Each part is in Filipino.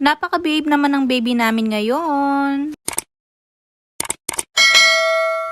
Napaka-babe naman ng baby namin ngayon.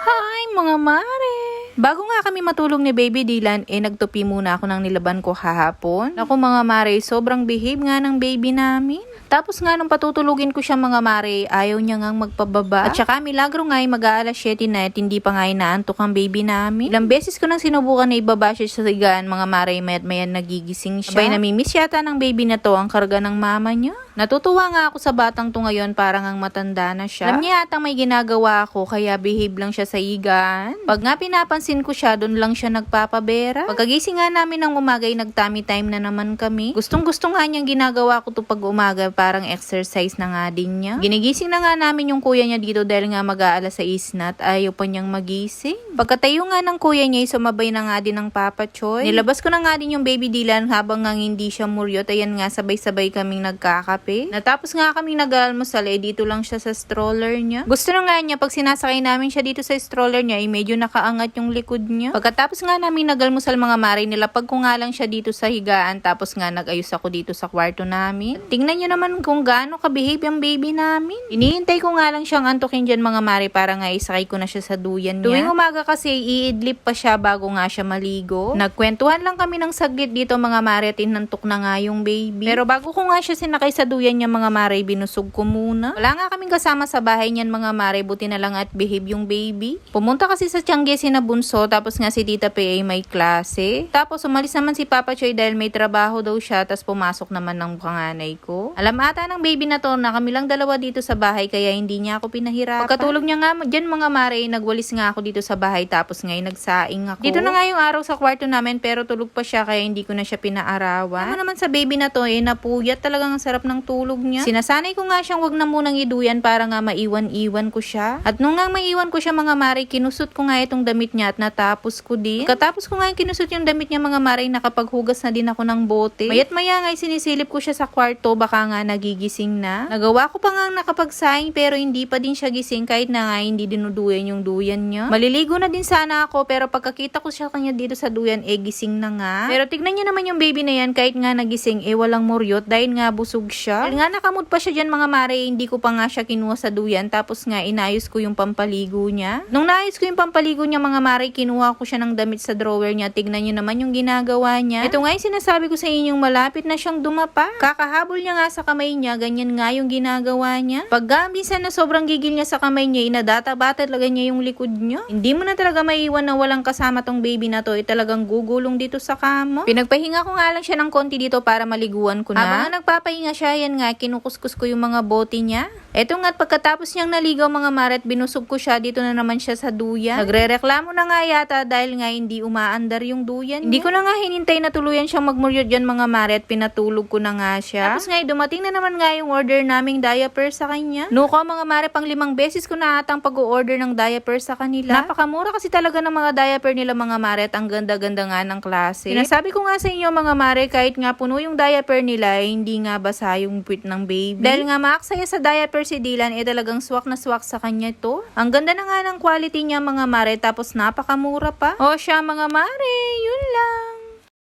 Hi mga mare! Bago nga kami matulog ni Baby Dylan, nagtupi muna ako ng nilaban ko hahapon. Naku mga mare, sobrang behave nga ng baby namin. Tapos nga nung patutulugin ko siya mga mare, ayaw niya ngang magpababa. At saka milagro nga mag-aalas 7 na at hindi pa nga inaantok ang baby namin. Ilang beses ko nang sinubukan na ibaba siya sa higaan mga mare, mayat mayan nagigising siya. Abay namimiss yata ng baby na to ang karga ng mama niya. Natutuwa nga ako sa batang to ngayon, parang ang matanda na siya. Alam niya yata may ginagawa ako kaya behave lang siya sa higaan. Pag nga pinapansin ko siya, doon lang siya nagpapabera. Pagkagising nga namin ng umaga ay nag-tummy time na naman kami. Gustong-gusto nga niyang ginagawa ko to pag umaga, parang exercise na nga din niya. Ginigising na nga namin yung kuya niya dito dahil nga mag-aalas 6 na at ayaw pa niyang magising. Pagkatayo nga ng kuya niya, sumabay na nga din ng Papa Choy. Nilabas ko na nga din yung Baby Dylan habang nga hindi siya muryot. Ayan nga, sabay-sabay kaming nagkakape. Natapos nga kaming nag-almusal, dito lang siya sa stroller niya. Gusto na nga niya, pag sinasakay namin siya dito sa stroller niya, medyo nakaangat yung likod niya. Pagkatapos nga namin nag-almusal mga mare, nilapag ko nga lang siya dito sa higaan, tapos nga nag-ayos ako dito sa kwarto namin. At tingnan niyo naman kung gaano ka-behave yung baby namin. Iniintay ko nga lang siyang antukin dyan mga mare para nga isakay ko na siya sa duyan niya. Tuwing umaga kasi, iidlip pa siya bago nga siya maligo. Nagkwentuhan lang kami ng saglit dito mga mare at inantok na nga yung baby. Pero bago ko nga siya sinakay sa duyan niya mga mare, binusog ko muna. Wala nga kaming kasama sa bahay niyan mga mare, buti na lang at behave yung baby. Pumunta kasi sa Tiangge si na bunso, tapos nga si Tita Pe ay may klase. Tapos umalis naman si Papa Choy dahil may trabaho daw siya, tapos pumasok naman ng panganay ko. Alam ata ng baby na to na kami lang dalawa dito sa bahay kaya hindi niya ako pinahirapan. Pagkatulog niya nga dyan mga mare, nagwalis nga ako dito sa bahay tapos ngayon nagsaing ako. Dito na nga yung araw sa kwarto namin pero tulog pa siya kaya hindi ko na siya pinaarawan. Ano naman sa baby na to napuyat talagang ang sarap ng tulog niya. Sinasanay ko nga siyang wag na munang iduyan para nga maiwan-iwan ko siya. At nung nga maiwan ko siya mga mare, kinusot ko nga itong damit niya at natapos ko din. Katapos ko nga kinusot yung damit niya mga mare, nakapaghugas na din ako ng bote. Mayat maya nga sinisilip ko siya sa kwarto, baka nga nagigising na. Nagawa ko pa nga nakapagsaing pero hindi pa din siya gising kahit na nga hindi dinuduyan yung duyan niya. Maliligo na din sana ako pero pagkakita ko siya kanya dito sa duyan, gising na nga. Pero tignan niyo naman yung baby na yan, kahit nga nagising, walang muryot dahil nga busog siya. Dahil nga nakamod pa siya dyan mga mare, hindi ko pa nga siya kinuha sa duyan tapos nga inayos ko yung pampaligo niya. Nung naayos ko yung pampaligo niya mga mare, kinuha ko siya ng damit sa drawer niya. Tignan niyo naman yung ginagawa niya. Ito nga yung sinasabi ko sa inyong malapit na siyang dumapa. Kakahabol niya nga sa kamay niya, ganyan nga yung ginagawa niya. Pag minsan na sobrang gigil niya sa kamay niya, inadata-bata talaga niya yung likod niya. Hindi mo na talaga maiwan na walang kasama tong baby na to, talagang gugulong dito sa kama. Pinagpahinga ko nga lang siya ng konti dito para maliguan ko na. Habang nga nagpapahinga siya, yan nga, kinukuskus ko yung mga bote niya. Eto nga, pagkatapos niyang naligaw mga maret, binusog ko siya, dito na naman siya sa duyan. Nagre-reklamo na nga yata dahil nga hindi umaandar yung duyan niya. Hindi ko na nga hinintay na tuluyan siyang magmuryot dyan mga maret, pinatulog ko na nga siya. Tapos nga, dumating na naman nga yung order naming diaper sa kanya. Nuko mga maret, pang 5 beses ko na atang pag-order ng diaper sa kanila. Napakamura kasi talaga ng mga diaper nila mga maret, ang ganda-ganda nga ng klase. Sinasabi ko nga sa inyo mga maret, kahit nga puno yung diaper nila, hindi nga basa yung puwit ng baby. Dahil nga maaksaya sa diaper si Dylan, talagang swak na swak sa kanya to. Ang ganda na nga ng quality niya mga mare, tapos napakamura pa. O siya mga mare, yun lang.